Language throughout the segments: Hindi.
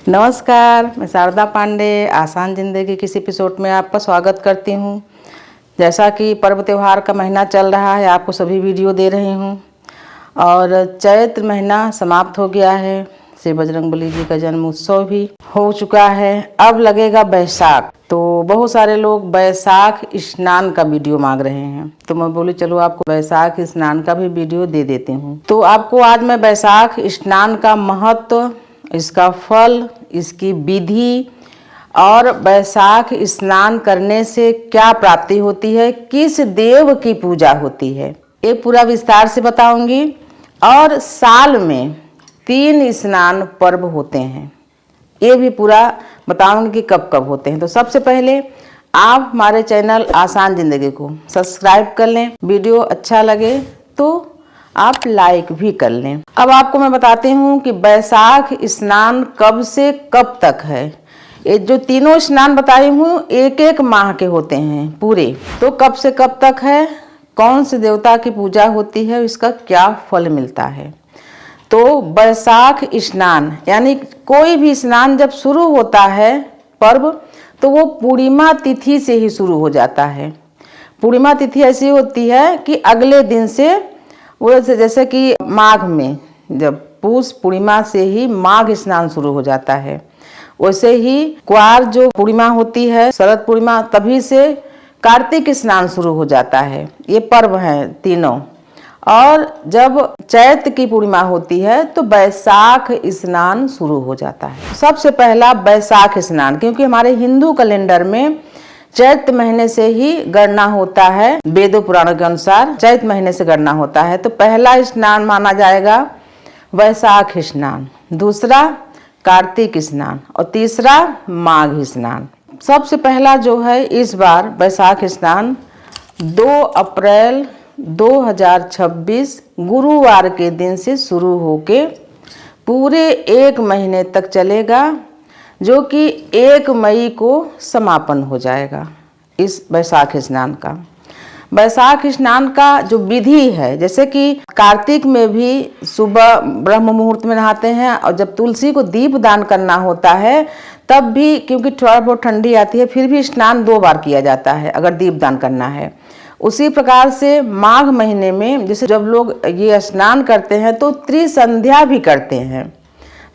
नमस्कार, मैं शारदा पांडे आसान ज़िंदगी के इस एपिसोड में आपका स्वागत करती हूँ। जैसा कि पर्व त्यौहार का महीना चल रहा है, आपको सभी वीडियो दे रही हूँ और चैत्र महीना समाप्त हो गया है। श्री बजरंगबली जी का जन्म उत्सव भी हो चुका है। अब लगेगा बैसाख, तो बहुत सारे लोग बैसाख स्नान का वीडियो मांग रहे हैं, तो मैं बोली चलो आपको बैसाख स्नान का भी वीडियो दे देती हूँ। तो आपको आज मैं बैसाख स्नान का महत्व, इसका फल, इसकी विधि और बैसाख स्नान करने से क्या प्राप्ति होती है, किस देव की पूजा होती है, ये पूरा विस्तार से बताऊंगी। और साल में 3 स्नान पर्व होते हैं, ये भी पूरा बताऊंगी कि कब कब होते हैं। तो सबसे पहले आप हमारे चैनल आसान ज़िंदगी को सब्सक्राइब कर लें, वीडियो अच्छा लगे तो आप लाइक भी कर लें। अब आपको मैं बताती हूँ कि बैसाख स्नान कब से कब तक है। ये जो तीनों स्नान बताई हूँ एक एक माह के होते हैं पूरे। तो कब से कब तक है, कौन से देवता की पूजा होती है, इसका क्या फल मिलता है। तो बैसाख स्नान यानी कोई भी स्नान जब शुरू होता है पर्व, तो वो पूर्णिमा तिथि से ही शुरू हो जाता है। पूर्णिमा तिथि ऐसी होती है कि अगले दिन से वो जैसे कि माघ में जब पूस पूर्णिमा से ही माघ स्नान शुरू हो जाता है, वैसे ही क्वार जो पूर्णिमा होती है शरद पूर्णिमा, तभी से कार्तिक स्नान शुरू हो जाता है। ये पर्व हैं तीनों। और जब चैत्र की पूर्णिमा होती है तो बैसाख स्नान शुरू हो जाता है। सबसे पहला बैसाख स्नान, क्योंकि हमारे हिंदू कैलेंडर में चैत्र महीने से ही गणना होता है। वेदों पुराणों के अनुसार चैत्र महीने से गणना होता है। तो पहला स्नान माना जाएगा वैशाख स्नान, दूसरा कार्तिक स्नान और तीसरा माघ स्नान। सबसे पहला जो है इस बार बैसाख स्नान 2 अप्रैल 2026 गुरुवार के दिन से शुरू होके पूरे 1 महीने तक चलेगा, जो कि 1 मई को समापन हो जाएगा इस बैसाख स्नान का। बैसाख स्नान का जो विधि है, जैसे कि कार्तिक में भी सुबह ब्रह्म मुहूर्त में नहाते हैं और जब तुलसी को दीप दान करना होता है तब भी, क्योंकि थोड़ा बहुत ठंडी आती है, फिर भी स्नान 2 बार किया जाता है अगर दीप दान करना है। उसी प्रकार से माघ महीने में जैसे जब लोग ये स्नान करते हैं तो त्रिसंध्या भी करते हैं,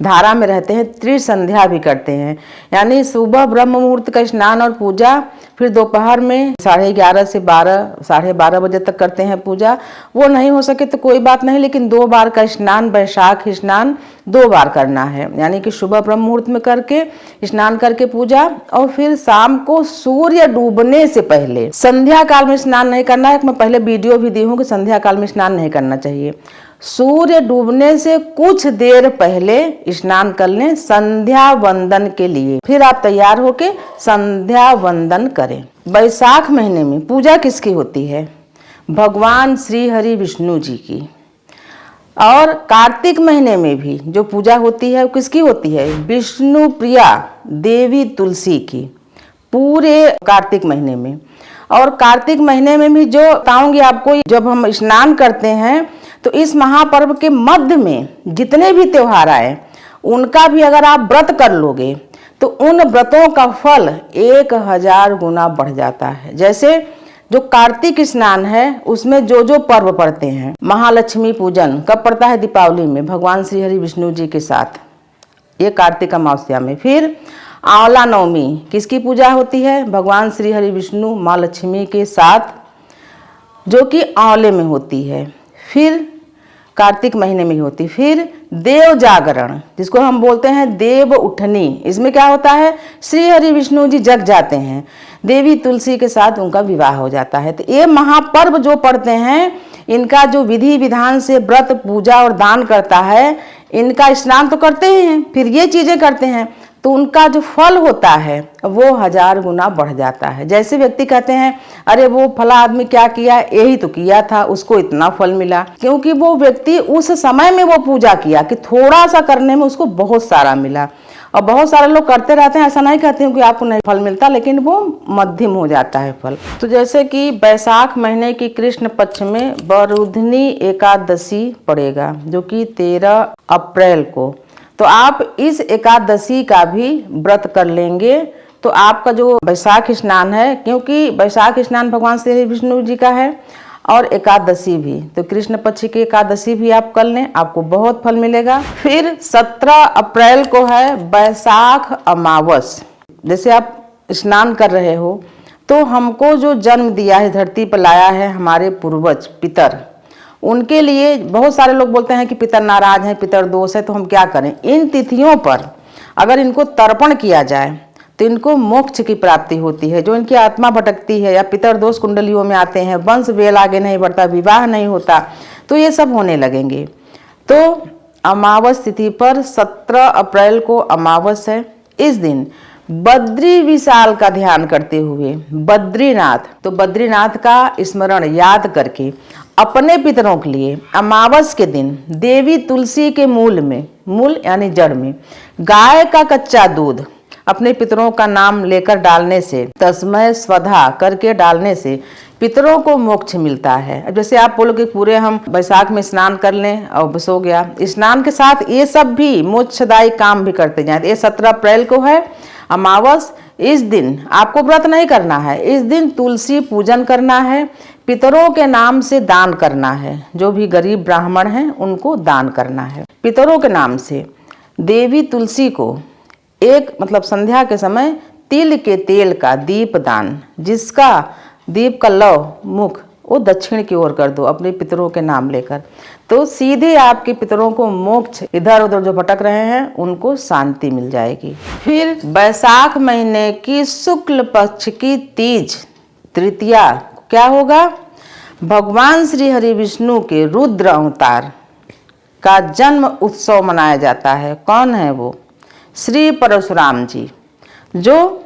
धारा में रहते हैं, त्रिसंध्या भी करते हैं। यानी सुबह ब्रह्म मुहूर्त का स्नान और पूजा, फिर दोपहर में 11:30 से 12 बजे तक करते हैं पूजा। वो नहीं हो सके तो कोई बात नहीं, लेकिन 2 बार का स्नान, बैसाख स्नान 2 बार करना है। यानी कि सुबह ब्रह्म मुहूर्त में करके स्नान करके पूजा, और फिर शाम को सूर्य डूबने से पहले, संध्या काल में स्नान नहीं करना है। मैं पहले वीडियो भी दी हूँ कि संध्या काल में स्नान नहीं करना चाहिए। सूर्य डूबने से कुछ देर पहले स्नान कर लें संध्या वंदन के लिए, फिर आप तैयार होके संध्या वंदन करें। बैसाख महीने में पूजा किसकी होती है? भगवान श्री हरि विष्णु जी की। और कार्तिक महीने में भी जो पूजा होती है वो किसकी होती है? विष्णु प्रिया देवी तुलसी की, पूरे कार्तिक महीने में। और कार्तिक महीने में भी जो बताऊंगी आपको, जब हम स्नान करते हैं तो इस महापर्व के मध्य में जितने भी त्योहार आए उनका भी अगर आप व्रत कर लोगे तो उन व्रतों का फल 1000 गुना बढ़ जाता है। जैसे जो कार्तिक स्नान है उसमें जो जो पर्व पड़ते हैं, महालक्ष्मी पूजन कब पड़ता है? दीपावली में, भगवान श्री हरि विष्णु जी के साथ, ये कार्तिक अमावस्या में। फिर आंवला नवमी किसकी पूजा होती है? भगवान श्री हरि विष्णु माँ लक्ष्मी के साथ, जो कि आंवले में होती है। फिर कार्तिक महीने में ही होती। फिर देव जागरण, जिसको हम बोलते हैं देव उठनी, इसमें क्या होता है? श्री हरि विष्णु जी जग जाते हैं, देवी तुलसी के साथ उनका विवाह हो जाता है। तो ये महापर्व जो पढ़ते हैं, इनका जो विधि विधान से व्रत पूजा और दान करता है, इनका स्नान तो करते ही हैं, फिर ये चीज़ें करते हैं, तो उनका जो फल होता है वो 1000 गुना बढ़ जाता है। जैसे व्यक्ति कहते हैं अरे वो फला आदमी क्या किया, यही तो किया था, उसको इतना फल मिला, क्योंकि वो व्यक्ति उस समय में वो पूजा किया कि थोड़ा सा करने में उसको बहुत सारा मिला। और बहुत सारे लोग करते रहते हैं, ऐसा नहीं कहते हैं कि आपको नहीं फल मिलता, लेकिन वो मध्यम हो जाता है फल। तो जैसे कि बैसाख महीने की कृष्ण पक्ष में बरुधनी एकादशी पड़ेगा, जो कि 13 अप्रैल को तो आप इस एकादशी का भी व्रत कर लेंगे तो आपका जो वैशाख स्नान है, क्योंकि वैशाख स्नान भगवान श्री विष्णु जी का है और एकादशी भी, तो कृष्ण पक्ष की एकादशी भी आप कर लें, आपको बहुत फल मिलेगा। फिर 17 अप्रैल को है वैशाख अमावस। जैसे आप स्नान कर रहे हो तो हमको जो जन्म दिया है, धरती पर लाया है हमारे पूर्वज पितर, उनके लिए बहुत सारे लोग बोलते हैं कि पितर नाराज हैं, पितर दोष है, तो हम क्या करें। इन तिथियों पर अगर इनको तर्पण किया जाए तो इनको मोक्ष की प्राप्ति होती है। जो इनकी आत्मा भटकती है या पितर दोष कुंडलियों में आते हैं, वंश वेल आगे नहीं बढ़ता, विवाह नहीं होता, तो ये सब होने लगेंगे। तो अमावस तिथि पर 17 अप्रैल को अमावस है। इस दिन बद्री विशाल का ध्यान करते हुए बद्रीनाथ, तो बद्रीनाथ का स्मरण याद करके अपने पितरों के लिए अमावस के दिन देवी तुलसी के मूल में, मूल यानी जड़ में, गाय का कच्चा दूध अपने पितरों का नाम लेकर डालने से, तस्मै स्वधा करके डालने से पितरों को मोक्ष मिलता है। अब जैसे आप बोलोगे पूरे हम वैशाख में स्नान कर लें और बस हो गया, स्नान के साथ ये सब भी मोक्षदायी काम भी करते जाएं। ये 17 अप्रैल को है अमावस। इस दिन आपको व्रत नहीं करना है, इस दिन तुलसी पूजन करना है, पितरों के नाम से दान करना है, जो भी गरीब ब्राह्मण हैं उनको दान करना है पितरों के नाम से। देवी तुलसी को एक मतलब संध्या के समय तिल के तेल का दीप दान, जिसका दीप का लौ मुख वो दक्षिण की ओर कर दो अपने पितरों के नाम लेकर, तो सीधे आपके पितरों को मोक्ष, इधर उधर जो भटक रहे हैं उनको शांति मिल जाएगी। फिर वैशाख महीने की शुक्ल पक्ष की तीज तृतीया क्या होगा, भगवान श्री हरि विष्णु के रुद्र अवतार का जन्म उत्सव मनाया जाता है। कौन है वो, श्री परशुराम जी, जो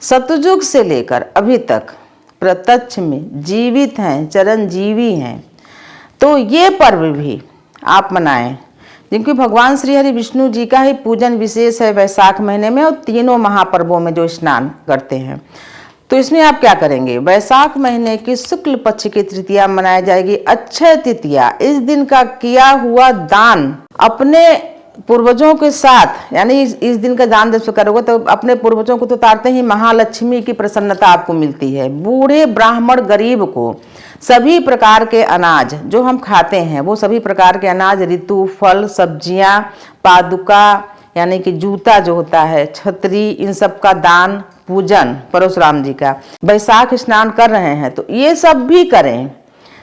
सतयुग से लेकर अभी तक प्रत्यक्ष में जीवित हैं, चिरंजीवी हैं। तो ये पर्व भी आप मनाएं, जिनकी भगवान श्री हरि विष्णु जी का ही पूजन विशेष है वैशाख महीने में और तीनों महापर्वों में जो स्नान करते हैं। तो इसमें आप क्या करेंगे, वैशाख महीने की शुक्ल पक्ष की तृतीया मनाई जाएगी, अक्षय तृतीया। इस दिन का किया हुआ दान अपने पूर्वजों के साथ, यानी इस दिन का दान जब करोगे तो अपने पूर्वजों को तो तारते ही महालक्ष्मी की प्रसन्नता आपको मिलती है। बूढ़े ब्राह्मण गरीब को सभी प्रकार के अनाज जो हम खाते हैं, वो सभी प्रकार के अनाज, ऋतु, फल, सब्जियां, पादुका यानी कि जूता जो होता है, छतरी, इन सब का दान, पूजन परशुराम जी का। वैशाख स्नान कर रहे हैं तो ये सब भी करें।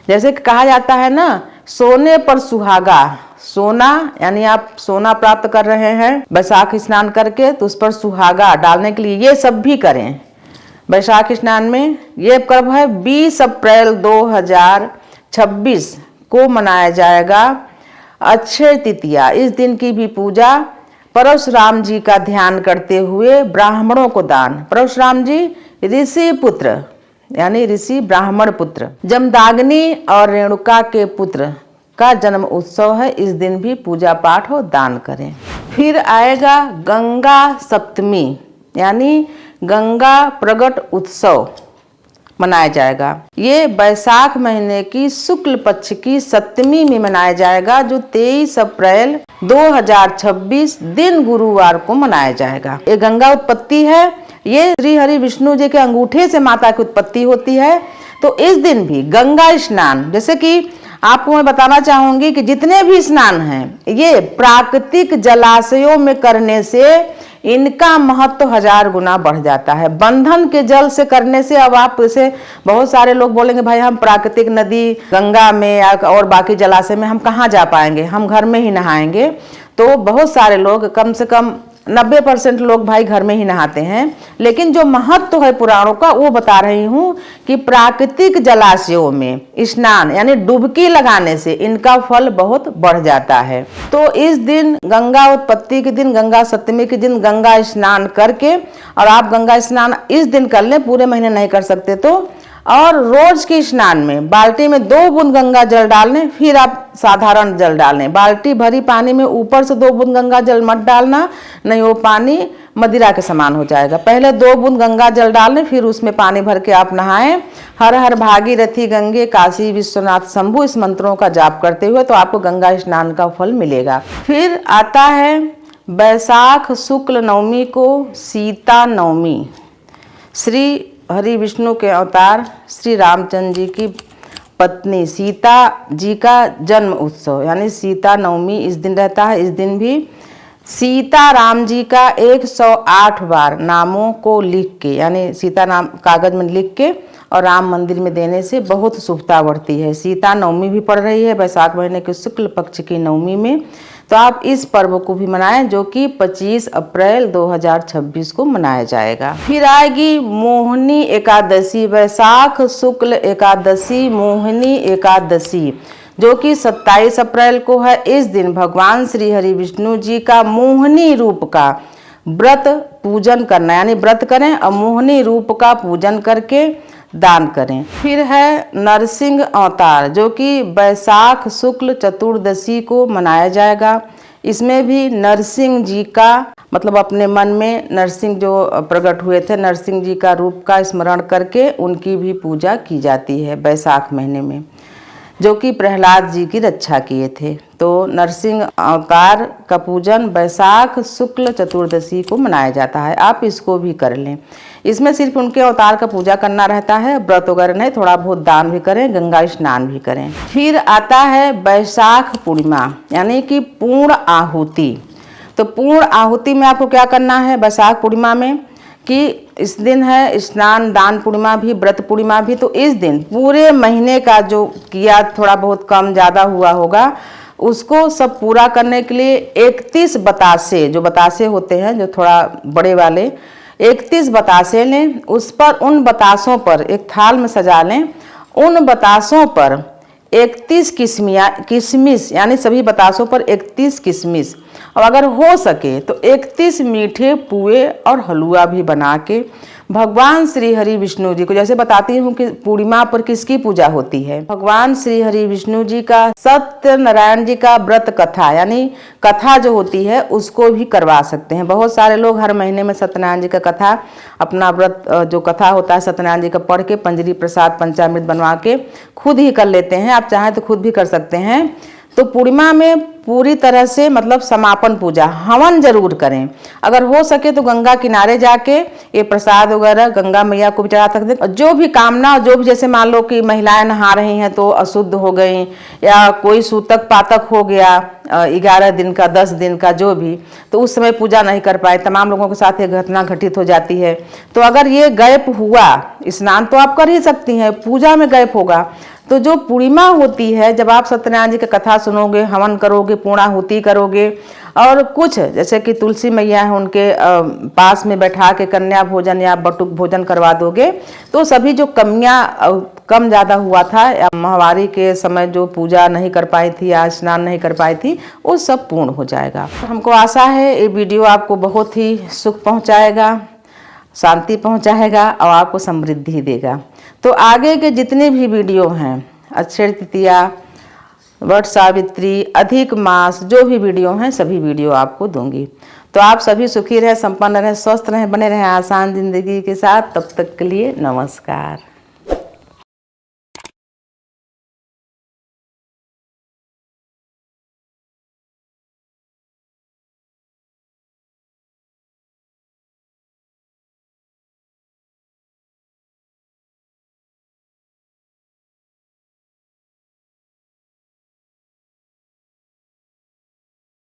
जैसे कहा जाता है ना, सोने पर सुहागा, सोना यानी आप सोना प्राप्त कर रहे हैं वैशाख स्नान करके, तो उस पर सुहागा डालने के लिए ये सब भी करें वैशाख स्नान में। ये पर्व है 20 अप्रैल 2026 को मनाया जाएगा अक्षय तृतीया। इस दिन की भी पूजा परशुराम जी का ध्यान करते हुए ब्राह्मणों को दान। परशुराम जी ऋषि पुत्र यानी ऋषि ब्राह्मण पुत्र, जमदाग्नि और रेणुका के पुत्र का जन्म उत्सव है। इस दिन भी पूजा पाठ और दान करें। फिर आएगा गंगा सप्तमी यानी गंगा प्रगट उत्सव मनाया जाएगा। ये वैशाख महीने की शुक्ल पक्ष की सप्तमी में मनाया जाएगा, जो 23 अप्रैल 2026 दिन गुरुवार को मनाया जाएगा। ये गंगा उत्पत्ति है, ये श्री हरि विष्णु जी के अंगूठे से माता की उत्पत्ति होती है। तो इस दिन भी गंगा स्नान, जैसे कि आपको मैं बताना चाहूंगी कि जितने भी स्नान हैं ये प्राकृतिक जलाशयों में करने से इनका महत्व 1000 गुना बढ़ जाता है। बंधन के जल से करने से, अब आप जैसे बहुत सारे लोग बोलेंगे भाई हम प्राकृतिक नदी गंगा में या और बाकी जलाशय में हम कहाँ जा पाएंगे, हम घर में ही नहाएंगे। तो बहुत सारे लोग, कम से कम 90% लोग भाई घर में ही नहाते हैं। लेकिन जो महत्व है पुराणों का वो बता रही हूँ कि प्राकृतिक जलाशयों में स्नान यानी डुबकी लगाने से इनका फल बहुत बढ़ जाता है। तो इस दिन गंगा उत्पत्ति के दिन, गंगा सप्तमी के दिन गंगा स्नान करके, और आप गंगा स्नान इस दिन कर लें, पूरे महीने नहीं कर सकते तो, और रोज के स्नान में बाल्टी में 2 बूंद गंगा जल डालने, फिर आप साधारण जल डालें। बाल्टी भरी पानी में ऊपर से 2 बूंद गंगा जल मत डालना, नहीं वो पानी मदिरा के समान हो जाएगा। पहले 2 बूंद गंगा जल डालें, फिर उसमें पानी भर के आप नहाएं। हर हर भागीरथी गंगे काशी विश्वनाथ शंभु, इस मंत्रों का जाप करते हुए तो आपको गंगा स्नान का फल मिलेगा। फिर आता है बैसाख शुक्ल नवमी को सीता नवमी श्री हरि विष्णु के अवतार श्री रामचंद्र जी की पत्नी सीता जी का जन्म उत्सव यानी सीता नवमी इस दिन रहता है। इस दिन भी सीता राम जी का 108 बार नामों को लिख के यानी सीता नाम कागज में लिख के और राम मंदिर में देने से बहुत शुभता बढ़ती है। सीता नवमी भी पड़ रही है बैसाख महीने के शुक्ल पक्ष की नवमी में, तो आप इस पर्व को भी मनाएं जो कि 25 अप्रैल 2026 को मनाया जाएगा। फिर आएगी मोहिनी एकादशी, बैसाख शुक्ल एकादशी मोहिनी एकादशी जो कि 27 अप्रैल को है। इस दिन भगवान श्री हरि विष्णु जी का मोहिनी रूप का व्रत पूजन करना यानी व्रत करें और मोहिनी रूप का पूजन करके दान करें। फिर है नरसिंह अवतार जो कि बैसाख शुक्ल चतुर्दशी को मनाया जाएगा। इसमें भी नरसिंह जी का मतलब अपने मन में नरसिंह जो प्रकट हुए थे नरसिंह जी का रूप का स्मरण करके उनकी भी पूजा की जाती है बैसाख महीने में, जो कि प्रहलाद जी की रक्षा किए थे। तो नरसिंह अवतार का पूजन बैसाख शुक्ल चतुर्दशी को मनाया जाता है, आप इसको भी कर लें। इसमें सिर्फ उनके अवतार का पूजा करना रहता है, व्रत वगैरह नहीं, थोड़ा बहुत दान भी करें, गंगा स्नान भी करें। फिर आता है बैसाख पूर्णिमा यानी कि पूर्ण आहुति। तो पूर्ण आहुति में आपको क्या करना है बैसाख पूर्णिमा में कि इस दिन है स्नान दान पूर्णिमा भी व्रत पूर्णिमा भी। तो इस दिन पूरे महीने का जो किया थोड़ा बहुत कम ज़्यादा हुआ होगा उसको सब पूरा करने के लिए 31 बतासे जो बतासे होते हैं जो थोड़ा बड़े वाले 31 बतासे लें, उस पर उन बतासों पर एक थाल में सजा लें, उन बतासों पर 31 किशमिश यानी सभी बतासों पर 31 किशमिश और अगर हो सके तो 31 मीठे पुए और हलवा भी बना के भगवान श्री हरि विष्णु जी को, जैसे बताती हूँ कि पूर्णिमा पर किसकी पूजा होती है, भगवान श्री हरि विष्णु जी का सत्यनारायण जी का व्रत कथा यानी कथा जो होती है उसको भी करवा सकते हैं। बहुत सारे लोग हर महीने में सत्यनारायण जी का कथा अपना व्रत जो कथा होता है सत्यनारायण जी का पढ़ के पंजरी प्रसाद पंचामृत बनवा के खुद ही कर लेते हैं, आप चाहें तो खुद भी कर सकते हैं। तो पूर्णिमा में पूरी तरह से मतलब समापन पूजा हवन जरूर करें, अगर हो सके तो गंगा किनारे जाके ये प्रसाद वगैरह गंगा मैया को भी चढ़ा सकते हैं। जो भी कामना जो भी जैसे मान लो कि महिलाएं नहा रही हैं तो अशुद्ध हो गई या कोई सूतक पातक हो गया 11 दिन का 10 दिन का जो भी, तो उस समय पूजा नहीं कर पाए, तमाम लोगों के साथ ये घटना घटित हो जाती है। तो अगर ये गैप हुआ स्नान तो आप कर ही सकती हैं, पूजा में गैप होगा तो जो पूर्णिमा होती है जब आप सत्यनारायण जी की कथा सुनोगे हवन करोगे पूर्णाहुति करोगे और कुछ जैसे कि तुलसी मैया है उनके पास में बैठा के कन्या भोजन या बटुक भोजन करवा दोगे तो सभी जो कमियां कम ज़्यादा हुआ था या माहवारी के समय जो पूजा नहीं कर पाई थी या स्नान नहीं कर पाई थी वो सब पूर्ण हो जाएगा। हमको आशा है ये वीडियो आपको बहुत ही सुख पहुँचाएगा, शांति पहुँचाएगा और आपको समृद्धि देगा। तो आगे के जितने भी वीडियो हैं अक्षय तृतीया वट सावित्री अधिक मास जो भी वीडियो हैं सभी वीडियो आपको दूंगी। तो आप सभी सुखी रहें, संपन्न रहें, स्वस्थ रहें, बने रहें आसान जिंदगी के साथ। तब तक के लिए नमस्कार।